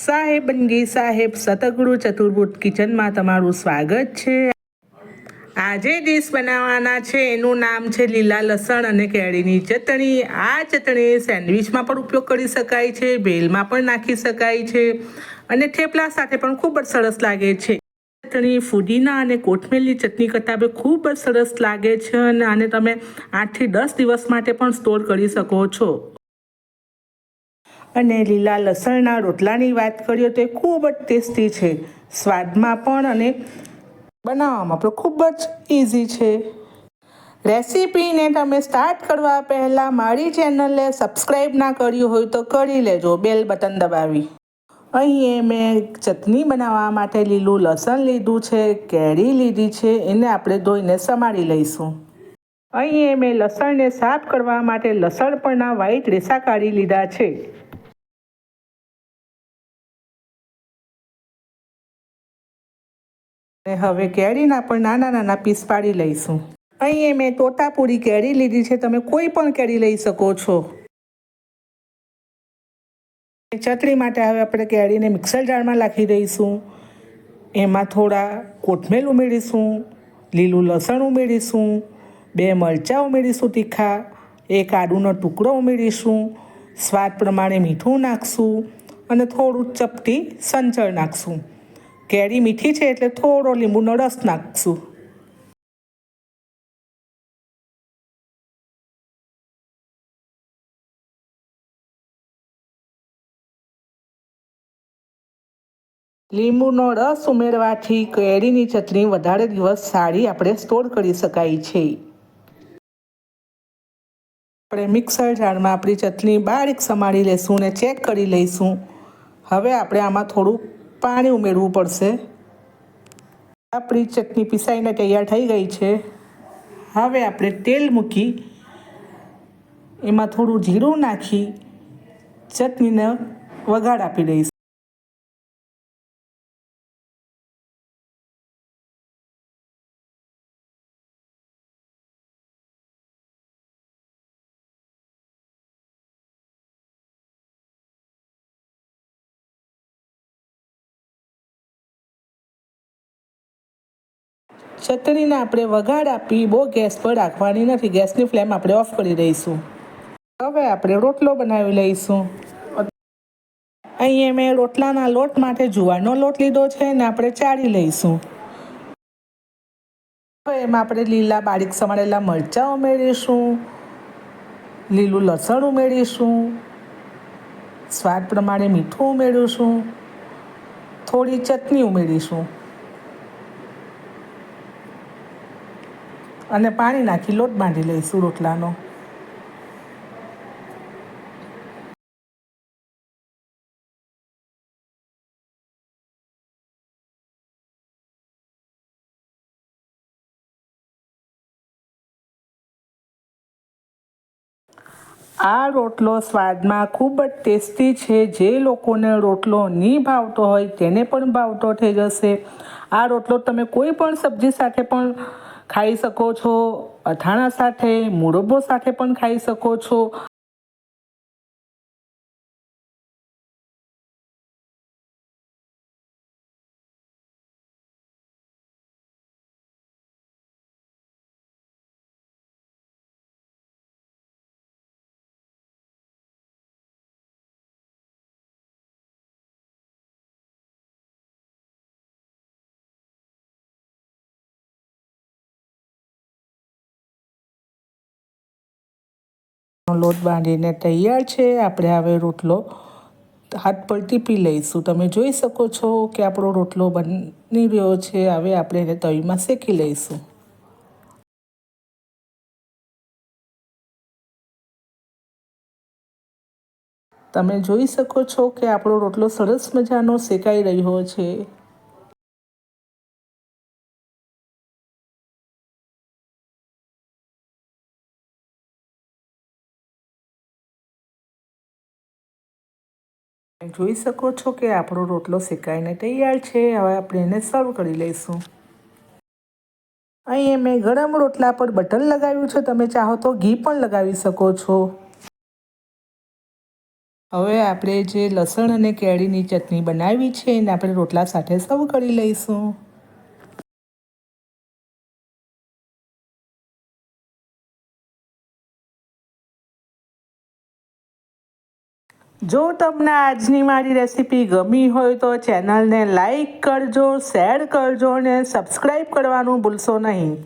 સાહેબનગી સાહેબ સતગુરુ ચતુર્ભુજ કિચનમાં તમારું સ્વાગત છે। આજે ડીશ બનાવવાના છે એનું નામ છે લીલા લસણ અને કેરીની ચટણી। આ ચટણી સેન્ડવિચમાં પણ ઉપયોગ કરી શકાય છે, ભેલમાં પણ નાખી શકાય છે અને થેપલા સાથે પણ ખૂબ જ સરસ લાગે છે। ચટણી ફુદીના અને કોથમીરની ચટણી કરતાં બી ખૂબ જ સરસ લાગે છે અને આને તમે 8 થી 10 દિવસ માટે પણ સ્ટોર કરી શકો છો। અને લીલા લસણના રોટલાની વાત કરીએ તો એ ખૂબ જ ટેસ્ટી છે, સ્વાદમાં પણ અને બનાવવામાં પણ ખૂબ જ ઇઝી છે। રેસીપીને તમે સ્ટાર્ટ કરવા પહેલાં મારી ચેનલને સબસ્ક્રાઈબ ના કર્યું હોય તો કરી લેજો, બેલ બટન દબાવી। અહીં મેં ચટણી બનાવવા માટે લીલું લસણ લીધું છે, કેરી લીધી છે, એને આપણે ધોઈને સમારી લઈશું। અહીં મેં લસણને સાફ કરવા માટે લસણ પરના વ્હાઈટ રેસા કાઢી લીધા છે। હવે કેરીના પણ નાના નાના પીસ પાડી લઈશું। અહીં મેં તોતાપુરી કેરી લીધી છે, તમે કોઈ પણ કેરી લઈ શકો છો। ચટણી માટે હવે આપણે કેરીને મિક્સર જારમાં નાખી દઈશું। એમાં થોડા કોથમીર ઉમેરીશું, લીલું લસણ ઉમેરીશું, 2 મરચાં ઉમેરીશું તીખા, 1 આદુનો ટુકડો ઉમેરીશું, સ્વાદ પ્રમાણે મીઠું નાખશું અને થોડું ચપટી સંચળ નાખશું। કેરી મીઠી છે એટલે થોડો લીંબુનો રસ નાખશું। લીંબુનો રસ ઉમેરવાથી કેરીની ચટણી વધારે દિવસ સારી આપણે સ્ટોર કરી શકાય છે। આપણે મિક્સર જારમાં આપણી ચટણી બારીક સમારી લઈશું અને ચેક કરી લઈશું। હવે આપણે આમાં થોડું પાણી ઉમેરવું પડશે। આપણી ચટણી પીસાઈને તૈયાર થઈ ગઈ છે। હવે આપણે તેલ મૂકી એમાં થોડું જીરું નાખી ચટણીને વઘાર આપી દઈશું। ચટણીને આપણે વઘાર આપી બહુ ગેસ પર રાખવાની નથી, ગેસની ફ્લેમ આપણે ઓફ કરી દઈશું। હવે આપણે રોટલો બનાવી લઈશું। અહીંયા મેં રોટલાના લોટ માટે જુવારનો લોટ લીધો છે ને આપણે ચાળી લઈશું। હવે એમાં આપણે લીલા બારીક સમારેલા મરચાં ઉમેરીશું, લીલું લસણ ઉમેરીશું, સ્વાદ પ્રમાણે મીઠું ઉમેરીશું, થોડી ચટણી ઉમેરીશું અને પાણી નાખી લોટ બાંધી લઈશું રોટલાનો। આ રોટલો સ્વાદમાં ખૂબ જ ટેસ્ટી છે, જે લોકોને રોટલો નહીં ભાવતો હોય તેને પણ ભાવતો થઈ જશે। આ રોટલો તમે કોઈ પણ સબ્જી સાથે પણ ખાઈ શકો છો, અથાણા સાથે, મુરબ્બો સાથે પણ ખાઈ શકો છો। લોટ બાંધીને તૈયાર છે। આપણે હવે રોટલો હાથ પર ટીપી લઈશું। તમે જોઈ શકો છો કે આપણો રોટલો બની રહ્યો છે। હવે આપણે એને તવીમાં શેકી લઈશું। તમે જોઈ શકો છો કે આપણો રોટલો સરસ મજાનો શેકાઈ રહ્યો છે। જોઈ શકો છો કે આપણો રોટલો શેકાઈને તૈયાર છે। હવે આપણે એને સર્વ કરી લઈશું। અહીં મેં ગરમ રોટલા પર બટર લગાવ્યું છે, તમે ચાહો તો ઘી પણ લગાવી શકો છો। હવે આપણે જે લસણ અને કેરીની ચટણી બનાવી છે એને આપણે રોટલા સાથે સર્વ કરી લઈશું. જો તમને આજની મારી રેસીપી ગમી હોય તો ચેનલને લાઈક કરજો, શેર કરજો અને સબસ્ક્રાઈબ કરવાનું ભૂલશો નહીં.